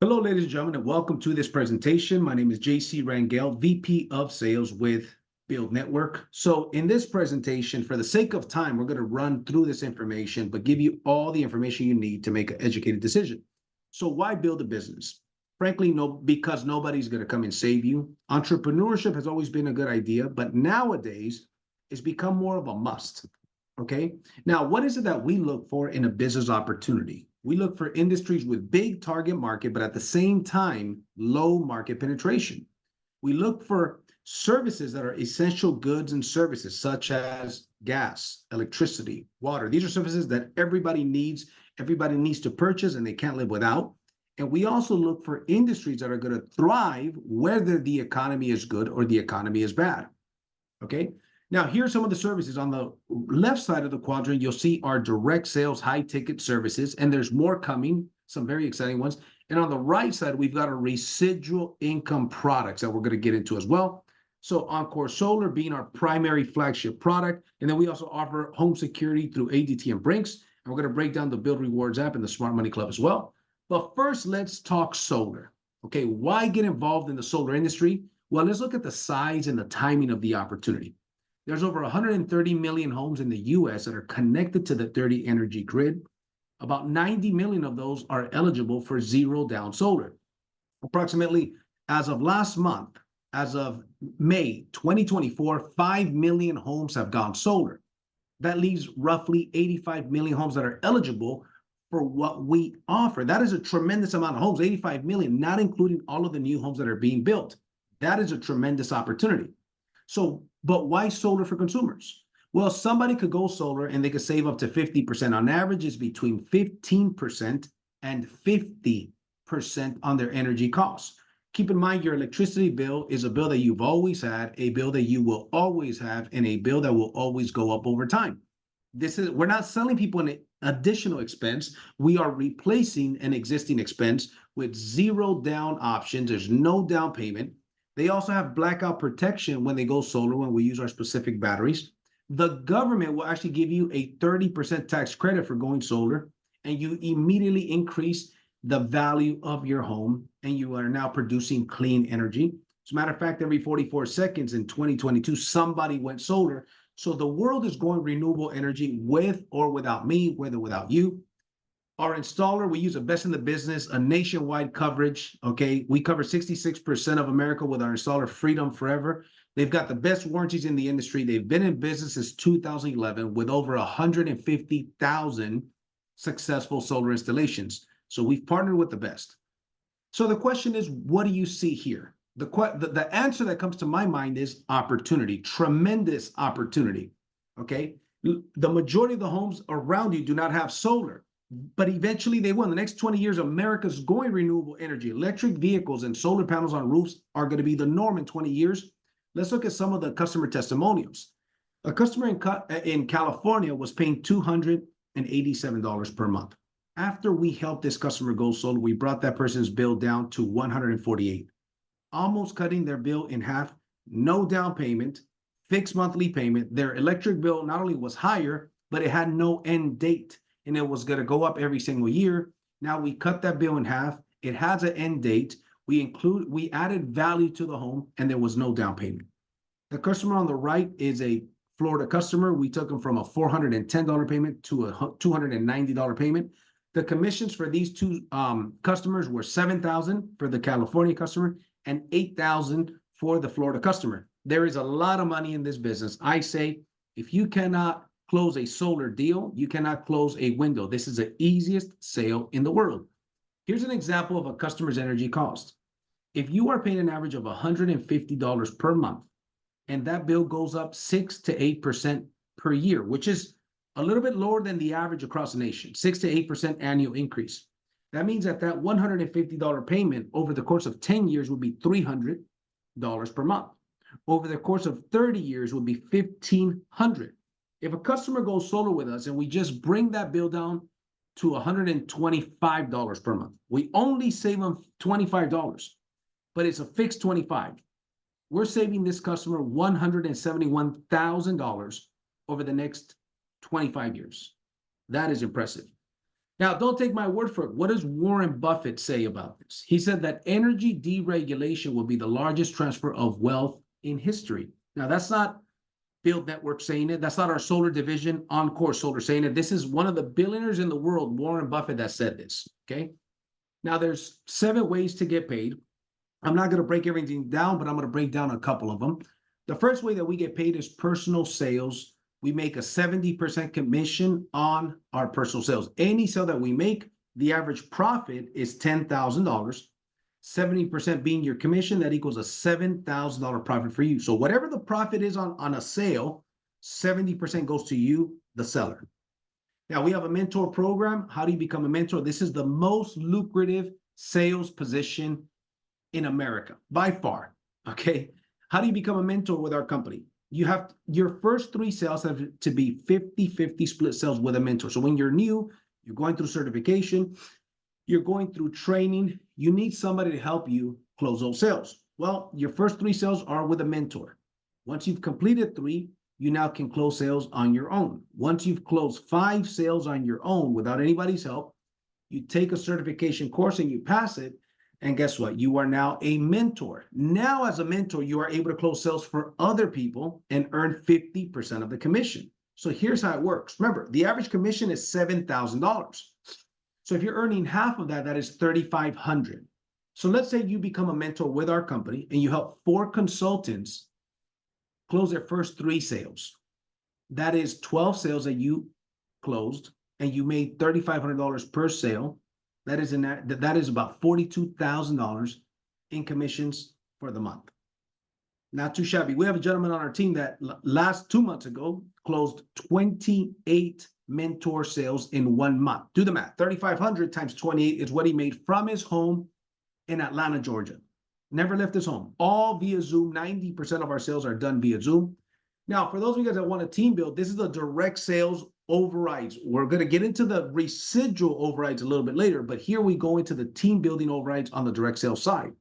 Hello, ladies and gentlemen, and welcome to this presentation. My name is JC Rangel, VP of Sales with BYLD Network. So in this presentation, for the sake of time, we're going to run through this information, but give you all the information you need to make an educated decision. So why build a business? Frankly, because nobody's going to come and save you. Entrepreneurship has always been a good idea, but nowadays it's become more of a must. Okay. Now, what is it that we look for in a business opportunity? We look for industries with big target market, but at the same time, low market penetration. We look for services that are essential goods and services, such as gas, electricity, water. These are services that everybody needs to purchase and they can't live without. And we also look for industries that are going to thrive whether the economy is good or the economy is bad. Okay. Now, here's some of the services. On the left side of the quadrant, you'll see our direct sales, high ticket services, and there's more coming, some very exciting ones. And on the right side, we've got our residual income products that we're going to get into as well. So Oncore Solar being our primary flagship product. And then we also offer home security through ADT and Brinks. And we're going to break down the BYLD Rewards app and the Smart Money Club as well. But first, let's talk solar. Okay, why get involved in the solar industry? Well, let's look at the size and the timing of the opportunity. There's over 130 million homes in the US that are connected to the 30 energy grid. About 90 million of those are eligible for zero down solar. Approximately as of last month, as of May 2024, 5 million homes have gone solar. That leaves roughly 85 million homes that are eligible for what we offer. That is a tremendous amount of homes, 85 million, not including all of the new homes that are being built. That is a tremendous opportunity. So, but why solar for consumers? Well, somebody could go solar and they could save up to 50%. On average, it's between 15% and 50% on their energy costs. Keep in mind, your electricity bill is a bill that you've always had, a bill that you will always have, and a bill that will always go up over time. We're not selling people an additional expense. We are replacing an existing expense with zero down options. There's no down payment. They also have blackout protection when they go solar when we use our specific batteries. The government will actually give you a 30% tax credit for going solar, and you immediately increase the value of your home, and you are now producing clean energy. As a matter of fact, every 44 seconds in 2022, somebody went solar. So the world is going renewable energy with or without me, with or without you. Our installer, we use a best in the business, a nationwide coverage. Okay, we cover 66% of America with our installer, Freedom Forever. They've got the best warranties in the industry. They've been in business since 2011 with over 150,000 successful solar installations. So we've partnered with the best. So the question is, what do you see here? The answer that comes to my mind is opportunity, tremendous opportunity. Okay, the majority of the homes around you do not have solar, but eventually they will. In the next 20 years, America's going renewable energy. Electric vehicles and solar panels on roofs are going to be the norm in 20 years. Let's look at some of the customer testimonials. A customer in California was paying $287 per month. After we helped this customer go solar, we brought that person's bill down to $148, almost cutting their bill in half. No down payment, fixed monthly payment. Their electric bill not only was higher, but it had no end date. And it was going to go up every single year. Now we cut that bill in half. It has an end date. We added value to the home, and there was no down payment. The customer on the right is a Florida customer. We took them from a $410 payment to a $290 payment. The commissions for these two customers were $7,000 for the California customer and $8,000 for the Florida customer. There is a lot of money in this business. I say, if you cannot close a solar deal, you cannot close a window. This is the easiest sale in the world. Here's an example of a customer's energy cost. If you are paying an average of $150 per month, and that bill goes up 6 to 8% per year, which is a little bit lower than the average across the nation, 6 to 8% annual increase. That means that $150 payment over the course of 10 years would be $300 per month. Over the course of 30 years would be $1,500. If a customer goes solar with us and we just bring that bill down to $125 per month, we only save them $25, but it's a fixed $25. We're saving this customer $171,000 over the next 25 years. That is impressive. Now, don't take my word for it. What does Warren Buffett say about this? He said that energy deregulation will be the largest transfer of wealth in history. Now, that's not BYLD Network saying it. That's not our solar division, Oncore Solar, saying it. This is one of the billionaires in the world, Warren Buffett, that said this. Okay. Now, there's 7 ways to get paid. I'm not going to break everything down, but I'm going to break down a couple of them. The first way that we get paid is personal sales. We make a 70% commission on our personal sales. Any sale that we make, the average profit is $10,000. 70% being your commission, that equals a $7,000 profit for you. So whatever the profit is on a sale, 70% goes to you, the seller. Now, we have a mentor program. How do you become a mentor? This is the most lucrative sales position in America by far. Okay. How do you become a mentor with our company? You have your first 3 sales have to be 50-50 split sales with a mentor. So when you're new, you're going through certification, you're going through training, you need somebody to help you close those sales. Well, your first 3 sales are with a mentor. Once you've completed 3, you now can close sales on your own. Once you've closed 5 sales on your own without anybody's help, you take a certification course and you pass it. And guess what? You are now a mentor. Now, as a mentor, you are able to close sales for other people and earn 50% of the commission. So here's how it works. Remember, the average commission is $7,000. So if you're earning half of that, that is $3,500. So let's say you become a mentor with our company and you help 4 consultants close their first 3 sales. That is 12 sales that you closed and you made $3,500 per sale. That is about $42,000 in commissions for the month. Not too shabby. We have a gentleman on our team that last 2 months ago closed 28 mentor sales in 1 month. Do the math. 3,500 times 28 is what he made from his home in Atlanta, Georgia. Never left his home. All via Zoom. 90% of our sales are done via Zoom. Now, for those of you guys that want a team build, this is the direct sales overrides. We're going to get into the residual overrides a little bit later, but here we go into the team building overrides on the direct sales side.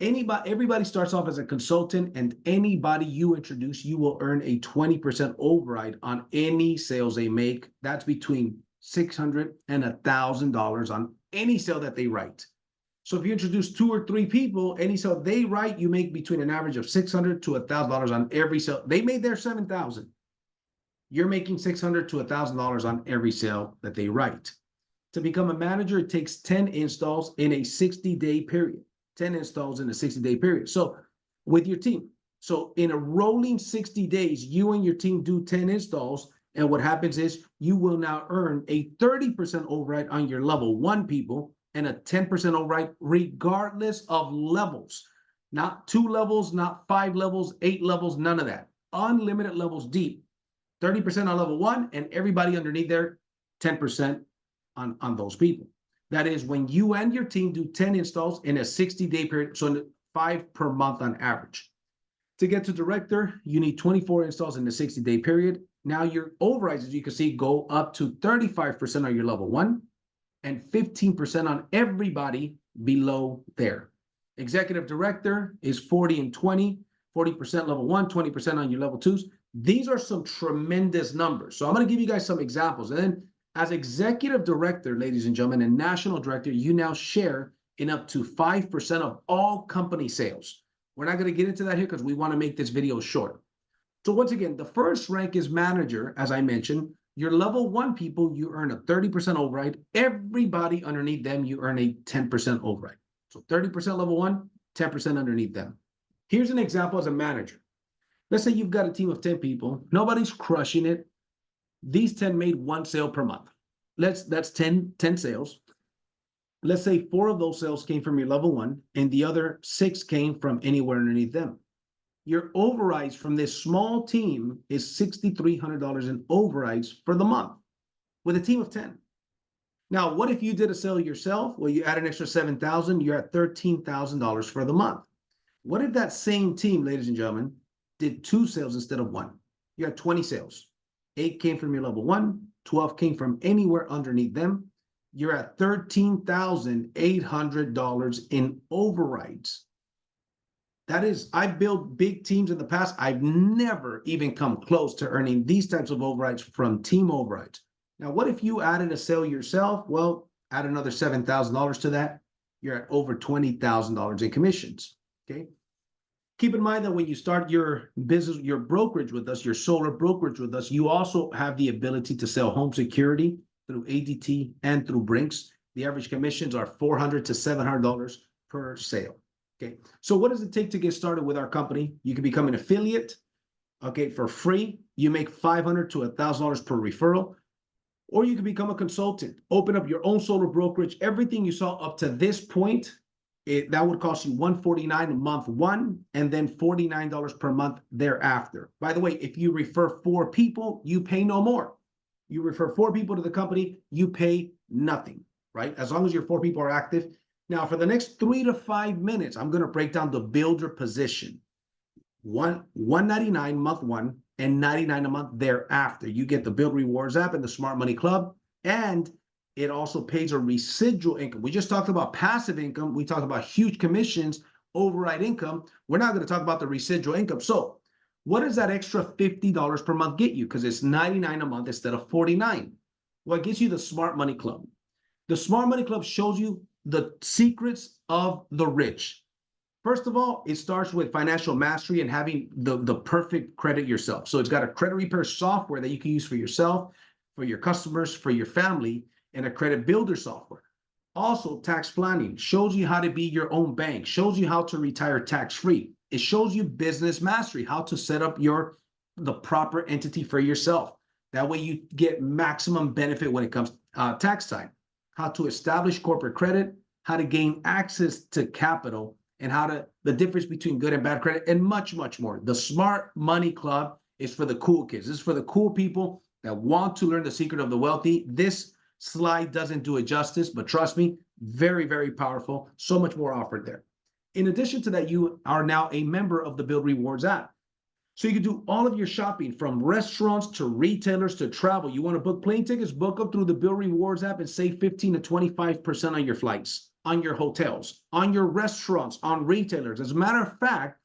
Everybody starts off as a consultant, and anybody you introduce, you will earn a 20% override on any sales they make. That's between $600 and $1,000 on any sale that they write. So if you introduce 2 or 3 people, any sale they write, you make between an average of $600 to $1,000 on every sale. They made their $7,000. You're making $600 to $1,000 on every sale that they write. To become a manager, it takes 10 installs in a 60-day period. 10 installs in a 60-day period. So with your team. So in a rolling 60 days, you and your team do 10 installs. And what happens is you will now earn a 30% override on your level 1 people and a 10% override regardless of levels. Not 2 levels, not 5 levels, 8 levels, none of that. Unlimited levels deep. 30% on level 1 and everybody underneath there, 10% on those people. That is when you and your team do 10 installs in a 60-day period, so 5 per month on average. To get to director, you need 24 installs in the 60-day period. Now your overrides, as you can see, go up to 35% on your level 1 and 15% on everybody below there. Executive director is 40 and 20, 40% level 1, 20% on your level 2s. These are some tremendous numbers. So I'm going to give you guys some examples. And then as executive director, ladies and gentlemen, and national director, you now share in up to 5% of all company sales. We're not going to get into that here because we want to make this video short. So once again, the first rank is manager, as I mentioned. Your level 1 people, you earn a 30% override. Everybody underneath them, you earn a 10% override. So 30% level 1, 10% underneath them. Here's an example as a manager. Let's say you've got a team of 10 people. Nobody's crushing it. These 10 made 1 sale per month. That's 10 sales. Let's say 4 of those sales came from your level 1 and the other 6 came from anywhere underneath them. Your overrides from this small team is $6,300 in overrides for the month with a team of 10. Now, what if you did a sale yourself? Well, you add an extra $7,000, you're at $13,000 for the month. What if that same team, ladies and gentlemen, did 2 sales instead of 1? You had 20 sales. 8 came from your level 1, 12 came from anywhere underneath them. You're at $13,800 in overrides. That is, I've built big teams in the past. I've never even come close to earning these types of overrides from team overrides. Now, what if you added a sale yourself? Well, add another $7,000 to that. You're at over $20,000 in commissions. Okay. Keep in mind that when you start your business, your brokerage with us, your solar brokerage with us, you also have the ability to sell home security through ADT and through Brinks. The average commissions are $400 to $700 per sale. Okay. So what does it take to get started with our company? You can become an affiliate, okay, for free. You make $500 to $1,000 per referral, or you can become a consultant, open up your own solar brokerage. Everything you saw up to this point, that would cost you $149 a month one, and then $49 per month thereafter. By the way, if you refer 4 people, you pay no more. You refer 4 people to the company, you pay nothing, right? As long as your 4 people are active. Now, for the next 3 to 5 minutes, I'm going to break down the builder position. $199 month one and $99 a month thereafter. You get the BYLD Rewards app and the Smart Money Club, and it also pays a residual income. We just talked about passive income. We talked about huge commissions, override income. We're not going to talk about the residual income. So what does that extra $50 per month get you? Because it's $99 a month instead of $49. Well, it gets you the Smart Money Club. The Smart Money Club shows you the secrets of the rich. First of all, it starts with financial mastery and having the perfect credit yourself. So it's got a credit repair software that you can use for yourself, for your customers, for your family, and a credit builder software. Also, tax planning shows you how to be your own bank, shows you how to retire tax-free. It shows you business mastery, how to set up the proper entity for yourself. That way you get maximum benefit when it comes tax time. How to establish corporate credit, how to gain access to capital, and the difference between good and bad credit, and much, much more. The Smart Money Club is for the cool kids. This is for the cool people that want to learn the secret of the wealthy. This slide doesn't do it justice, but trust me, very, very powerful. So much more offered there. In addition to that, you are now a member of the BYLD Rewards app. So you can do all of your shopping, from restaurants to retailers to travel. You want to book plane tickets, book them through the BYLD Rewards app and save 15 to 25% on your flights, on your hotels, on your restaurants, on retailers. As a matter of fact,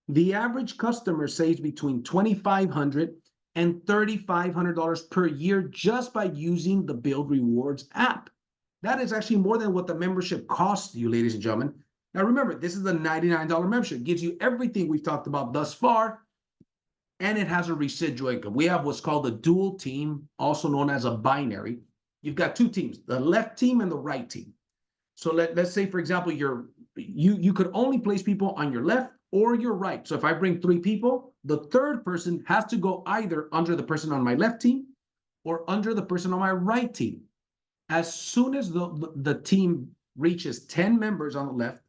the average customer saves between $2,500 and $3,500 per year just by using the BYLD Rewards app. That is actually more than what the membership costs you, ladies and gentlemen. Now remember, this is a $99 membership. It gives you everything we've talked about thus far, and it has a residual income. We have what's called a dual team, also known as a binary. You've got 2 teams, the left team and the right team. So let's say, for example, you could only place people on your left or your right. So if I bring 3 people, the third person has to go either under the person on my left team or under the person on my right team. As soon as the team reaches 10 members on the left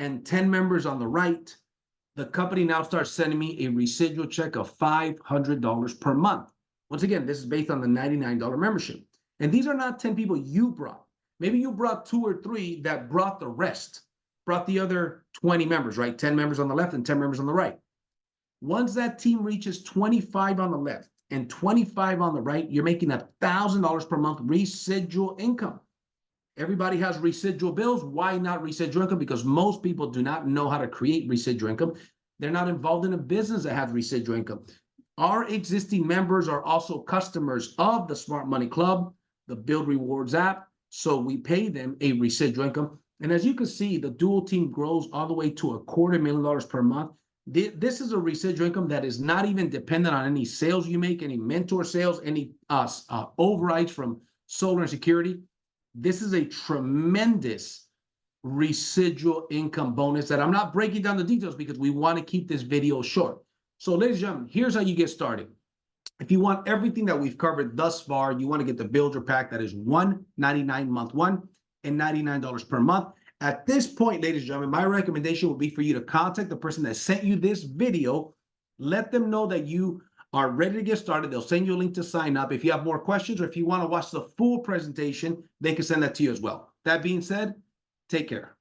and 10 members on the right, the company now starts sending me a residual check of $500 per month. Once again, this is based on the $99 membership. And these are not 10 people you brought. Maybe you brought 2 or 3 that brought the rest, brought the other 20 members, right? 10 members on the left and 10 members on the right. Once that team reaches 25 on the left and 25 on the right, you're making $1,000 per month residual income. Everybody has residual bills. Why not residual income? Because most people do not know how to create residual income. They're not involved in a business that has residual income. Our existing members are also customers of the Smart Money Club, the BYLD Rewards app. So we pay them a residual income. And as you can see, the dual team grows all the way to $250,000 per month. This is a residual income that is not even dependent on any sales you make, any mentor sales, any overrides from solar and security. This is a tremendous residual income bonus that I'm not breaking down the details because we want to keep this video short. So ladies and gentlemen, here's how you get started. If you want everything that we've covered thus far, you want to get the Builder Pack that is $199 month one and $99 per month. At this point, ladies and gentlemen, my recommendation would be for you to contact the person that sent you this video. Let them know that you are ready to get started. They'll send you a link to sign up. If you have more questions or if you want to watch the full presentation, they can send that to you as well. That being said, take care.